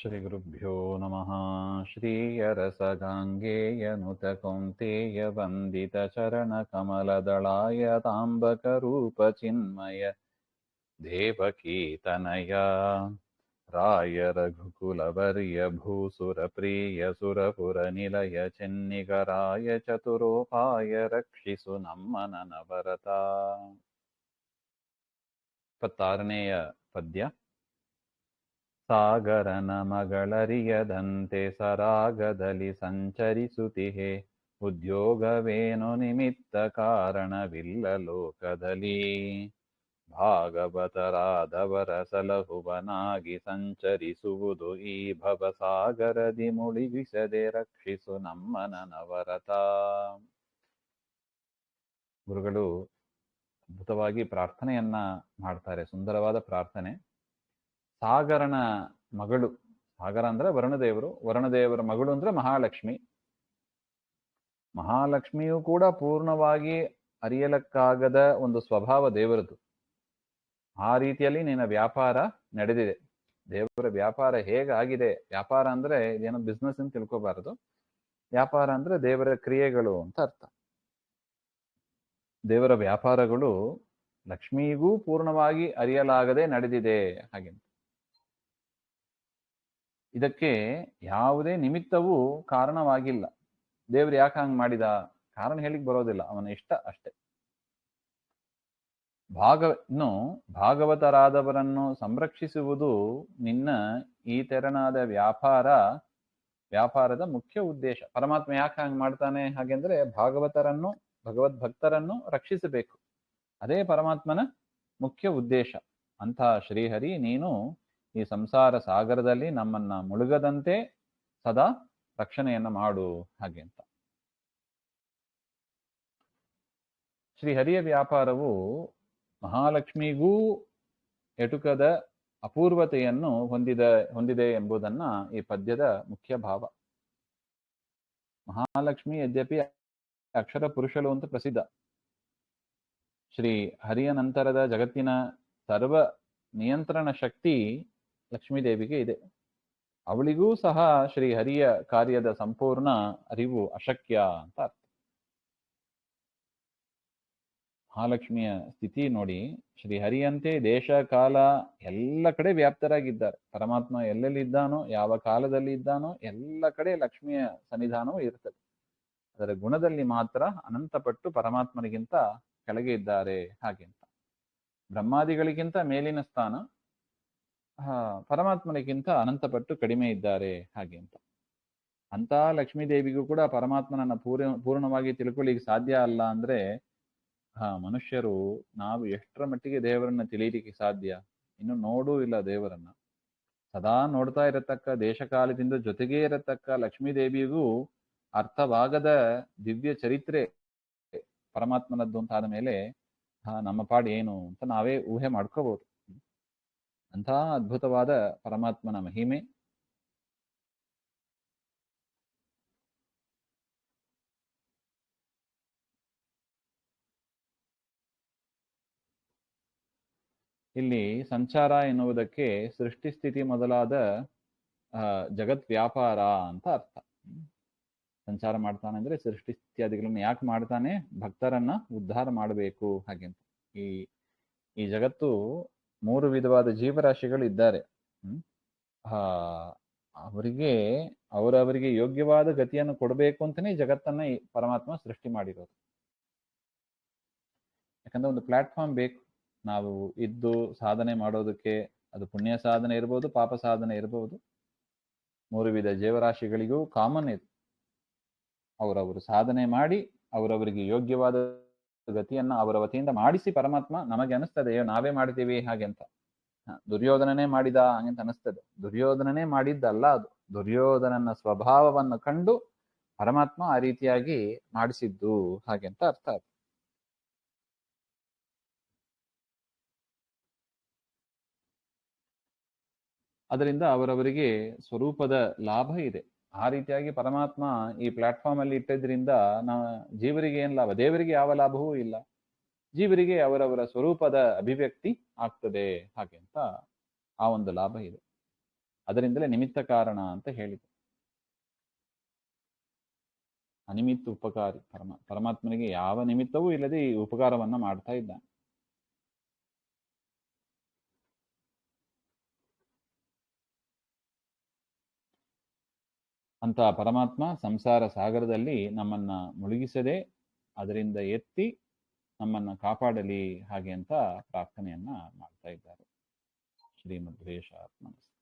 श्रीगुरुभ्यो नमः। श्रीयरसगाङ्गेयनुतकौन्तेयवन्दितचरणकमलदलाय ताम्बकरूपचिन्मय देवकीतनया राय रघुकुलवर्य भूसुरप्रिय सुरपुरनिलय ಚೆನ್ನಿಗರಾಯ ಚತುರೋಪಾಯ ರಕ್ಷಿಸು ನಮ್ಮನ ನವರತ. 26ನೇಯ ಪದ್ಯ. ಸಾಗರನ ಮಗಳರಿಯದಂತೆ ಸರಾಗದಲ್ಲಿ ಸಂಚರಿಸುತ್ತಿಹೆ, ಉದ್ಯೋಗವೇನು ನಿಮಿತ್ತ ಕಾರಣವಿಲ್ಲ ಲೋಕದಲ್ಲಿ. ಭಾಗವತರಾದವರ ಸಲಹುವನಾಗಿ ಸಂಚರಿಸುವುದು ಈ ಭವಸಾಗರದಿ ಮುಳುಗಿಸದೆ ರಕ್ಷಿಸು ನಮ್ಮನ ನವರತ. ಗುರುಗಳು ಅದ್ಭುತವಾಗಿ ಪ್ರಾರ್ಥನೆಯನ್ನ ಮಾಡ್ತಾರೆ, ಸುಂದರವಾದ ಪ್ರಾರ್ಥನೆ. ಸಾಗರನ ಮಗಳು, ಸಾಗರ ಅಂದ್ರೆ ವರುಣದೇವರು, ವರುಣದೇವರ ಮಗಳು ಅಂದ್ರೆ ಮಹಾಲಕ್ಷ್ಮಿ. ಮಹಾಲಕ್ಷ್ಮಿಯೂ ಕೂಡ ಪೂರ್ಣವಾಗಿ ಅರಿಯಲಕ್ಕಾಗದ ಒಂದು ಸ್ವಭಾವ ದೇವರದು. ಆ ರೀತಿಯಲ್ಲಿ ನಿನ್ನ ವ್ಯಾಪಾರ ನಡೆದಿದೆ. ದೇವರ ವ್ಯಾಪಾರ ಹೇಗಾಗಿದೆ, ವ್ಯಾಪಾರ ಅಂದ್ರೆ ಇದೇನೋ ಬಿಸ್ನೆಸ್ ಅಂತ ತಿಳ್ಕೋಬಾರದು. ವ್ಯಾಪಾರ ಅಂದ್ರೆ ದೇವರ ಕ್ರಿಯೆಗಳು ಅಂತ ಅರ್ಥ. ದೇವರ ವ್ಯಾಪಾರಗಳು ಲಕ್ಷ್ಮಿಗೂ ಪೂರ್ಣವಾಗಿ ಅರಿಯಲಾಗದೆ ನಡೆದಿದೆ ಹಾಗೆ. ಇದಕ್ಕೆ ಯಾವುದೇ ನಿಮಿತ್ತವೂ ಕಾರಣವಾಗಿಲ್ಲ. ದೇವ್ರು ಯಾಕೆ ಹಂಗ್ ಮಾಡಿದ, ಕಾರಣ ಹೇಳಿಕ್ ಬರೋದಿಲ್ಲ, ಅವನ ಇಷ್ಟ ಅಷ್ಟೆ. ಇನ್ನು ಭಾಗವತರಾದವರನ್ನು ಸಂರಕ್ಷಿಸುವುದು ನಿನ್ನ ಈ ತೆರನಾದ ವ್ಯಾಪಾರದ ಮುಖ್ಯ ಉದ್ದೇಶ. ಪರಮಾತ್ಮ ಯಾಕೆ ಹಂಗ್ ಮಾಡ್ತಾನೆ ಹಾಗೆಂದ್ರೆ ಭಾಗವತರನ್ನು, ಭಗವದ್ಭಕ್ತರನ್ನು ರಕ್ಷಿಸಬೇಕು. ಅದೇ ಪರಮಾತ್ಮನ ಮುಖ್ಯ ಉದ್ದೇಶ. ಅಂಥ ಶ್ರೀಹರಿ, ನೀನು ಈ ಸಂಸಾರ ಸಾಗರದಲ್ಲಿ ನಮ್ಮನ್ನ ಮುಳುಗದಂತೆ ಸದಾ ರಕ್ಷಣೆಯನ್ನ ಮಾಡು ಹಾಗೆ ಅಂತ. ಶ್ರೀಹರಿಯ ವ್ಯಾಪಾರವು ಮಹಾಲಕ್ಷ್ಮಿಗೂ ಎಟುಕದ ಅಪೂರ್ವತೆಯನ್ನು ಹೊಂದಿದೆ ಎಂಬುದನ್ನ ಈ ಪದ್ಯದ ಮುಖ್ಯ ಭಾವ. ಮಹಾಲಕ್ಷ್ಮಿ ಯದ್ಯಪಿ ಅಕ್ಷರ ಪುರುಷಳು ಅಂತ ಪ್ರಸಿದ್ಧ. ಶ್ರೀ ಹರಿಯ ನಂತರದ ಜಗತ್ತಿನ ಸರ್ವ ನಿಯಂತ್ರಣ ಶಕ್ತಿ ಲಕ್ಷ್ಮೀದೇವಿಗೆ ಇದೆ. ಅವಳಿಗೂ ಸಹ ಶ್ರೀ ಹರಿಯ ಕಾರ್ಯದ ಸಂಪೂರ್ಣ ಅರಿವು ಅಶಕ್ಯ ಅಂತ ಅರ್ಥ. ಮಹಾಲಕ್ಷ್ಮಿಯ ಸ್ಥಿತಿ ನೋಡಿ, ಶ್ರೀಹರಿಯಂತೆ ದೇಶ ಕಾಲ ಎಲ್ಲ ಕಡೆ ವ್ಯಾಪ್ತರಾಗಿದ್ದಾರೆ. ಪರಮಾತ್ಮ ಎಲ್ಲೆಲ್ಲಿ ಇದ್ದಾನೋ, ಯಾವ ಕಾಲದಲ್ಲಿ ಇದ್ದಾನೋ ಎಲ್ಲ ಕಡೆ ಲಕ್ಷ್ಮಿಯ ಸನ್ನಿಧಾನವೂ ಇರ್ತದೆ. ಅದರ ಗುಣದಲ್ಲಿ ಮಾತ್ರ ಅನಂತಪಟ್ಟು ಪರಮಾತ್ಮನಿಗಿಂತ ಕೆಳಗೆ ಇದ್ದಾರೆ ಹಾಗೆ ಅಂತ. ಬ್ರಹ್ಮಾದಿಗಳಿಗಿಂತ ಮೇಲಿನ ಸ್ಥಾನ, ಪರಮಾತ್ಮನಿಗಿಂತ ಅನಂತಪಟ್ಟು ಕಡಿಮೆ ಇದ್ದಾರೆ ಹಾಗೆ ಅಂತ. ಅಂತ ಲಕ್ಷ್ಮೀದೇವಿಗೂ ಕೂಡ ಪರಮಾತ್ಮನನ್ನ ಪೂರ್ಣವಾಗಿ ತಿಳ್ಕೊಳ್ಳಿಕ್ಕೆ ಸಾಧ್ಯ ಅಲ್ಲ ಅಂದ್ರೆ ಮನುಷ್ಯರು ನಾವು ಎಷ್ಟರ ಮಟ್ಟಿಗೆ ದೇವರನ್ನ ತಿಳಿಯಲಿಕ್ಕೆ ಸಾಧ್ಯ? ಇನ್ನು ನೋಡೂ ಇಲ್ಲ ದೇವರನ್ನ. ಸದಾ ನೋಡ್ತಾ ಇರತಕ್ಕ, ದೇಶಕಾಲದಿಂದ ಜೊತೆಗೇ ಇರತಕ್ಕ ಲಕ್ಷ್ಮೀದೇವಿಗೂ ಅರ್ಥವಾಗದ ದಿವ್ಯ ಚರಿತ್ರೆ ಪರಮಾತ್ಮನದ್ದು ಅಂತ ಆದ ಮೇಲೆ ನಮ್ಮ ಪಾಡು ಏನು ಅಂತ ನಾವೇ ಊಹೆ ಮಾಡ್ಕೋಬಹುದು. ಅಂಥ ಅದ್ಭುತವಾದ ಪರಮಾತ್ಮನ ಮಹಿಮೆ. ಇಲ್ಲಿ ಸಂಚಾರ ಎನ್ನುವುದಕ್ಕೆ ಸೃಷ್ಟಿ ಸ್ಥಿತಿ ಮೊದಲಾದ ಜಗತ್ ವ್ಯಾಪಾರ ಅಂತ ಅರ್ಥ. ಸಂಚಾರ ಮಾಡ್ತಾನೆ ಅಂದ್ರೆ ಸೃಷ್ಟಿ ಇತ್ಯಾದಿಗಳನ್ನು ಯಾಕೆ ಮಾಡ್ತಾನೆ? ಭಕ್ತರನ್ನ ಉದ್ಧಾರ ಮಾಡಬೇಕು ಹಾಗೆ ಅಂತ. ಈ ಜಗತ್ತು 3 ವಿಧವಾದ ಜೀವರಾಶಿಗಳು ಇದ್ದಾರೆ. ಅವರವರಿಗೆ ಯೋಗ್ಯವಾದ ಗತಿಯನ್ನು ಕೊಡಬೇಕು ಅಂತಾನೆ ಈ ಜಗತ್ತನ್ನ ಈ ಪರಮಾತ್ಮ ಸೃಷ್ಟಿ ಮಾಡಿರೋದು. ಯಾಕಂದ್ರೆ ಒಂದು ಪ್ಲಾಟ್ಫಾರ್ಮ್ ಬೇಕು ನಾವು ಇದ್ದು ಸಾಧನೆ ಮಾಡೋದಕ್ಕೆ. ಅದು ಪುಣ್ಯ ಸಾಧನೆ ಇರ್ಬೋದು, ಪಾಪ ಸಾಧನೆ ಇರಬಹುದು. 3 ವಿಧ ಜೀವರಾಶಿಗಳಿಗೂ ಕಾಮನ್ ಇದೆ. ಅವರವರು ಸಾಧನೆ ಮಾಡಿ ಅವರವರಿಗೆ ಯೋಗ್ಯವಾದ ಗತಿಯನ್ನ ಅವರ ವತಿಯಿಂದ ಮಾಡಿಸಿ ಪರಮಾತ್ಮ ನಮಗೆ ಅನಿಸ್ತದೆ ನಾವೇ ಮಾಡ್ತೀವಿ ಹಾಗೆ ಅಂತ. ದುರ್ಯೋಧನನೇ ಮಾಡಿದ ಹಾಗೆಂತ ಅನಿಸ್ತದೆ. ದುರ್ಯೋಧನನೇ ಮಾಡಿದ್ದಲ್ಲ ಅದು. ದುರ್ಯೋಧನನ ಸ್ವಭಾವವನ್ನು ಕಂಡು ಪರಮಾತ್ಮ ಆ ರೀತಿಯಾಗಿ ಮಾಡಿಸಿದ್ದು ಹಾಗೆ ಅಂತ ಅರ್ಥ ಅದು. ಅದರಿಂದ ಅವರವರಿಗೆ ಸ್ವರೂಪದ ಲಾಭ ಇದೆ. ಆ ರೀತಿಯಾಗಿ ಪರಮಾತ್ಮ ಈ ಪ್ಲಾಟ್ಫಾರ್ಮ್ ಅಲ್ಲಿ ಇಟ್ಟಿದ್ರಿಂದ ಜೀವರಿಗೆ ಏನ್ ಲಾಭ? ದೇವರಿಗೆ ಯಾವ ಲಾಭವೂ ಇಲ್ಲ. ಜೀವರಿಗೆ ಅವರವರ ಸ್ವರೂಪದ ಅಭಿವ್ಯಕ್ತಿ ಆಗ್ತದೆ ಹಾಗೆ ಅಂತ ಆ ಒಂದು ಲಾಭ ಇದೆ. ಅದರಿಂದಲೇ ನಿಮಿತ್ತ ಕಾರಣ ಅಂತ ಹೇಳಿದರು. ಅನಿಮಿತ್ತ ಉಪಕಾರಿ ಪರಮಾತ್ಮನಿಗೆ ಯಾವ ನಿಮಿತ್ತವೂ ಇಲ್ಲದೆ ಈ ಉಪಕಾರವನ್ನ ಮಾಡ್ತಾ ಇದ್ದಾನೆ. ಅಂತ ಪರಮಾತ್ಮ ಸಂಸಾರ ಸಾಗರದಲ್ಲಿ ನಮ್ಮನ್ನ ಮುಳುಗಿಸದೆ ಅದರಿಂದ ಎತ್ತಿ ನಮ್ಮನ್ನ ಕಾಪಾಡಲಿ ಹಾಗೆ ಅಂತ ಪ್ರಾರ್ಥನೆಯನ್ನ ಮಾಡ್ತಾ ಇದ್ದಾರೆ. ಶ್ರೀಮದ್ ವೇಷ ಆತ್ಮನಸ್ತು.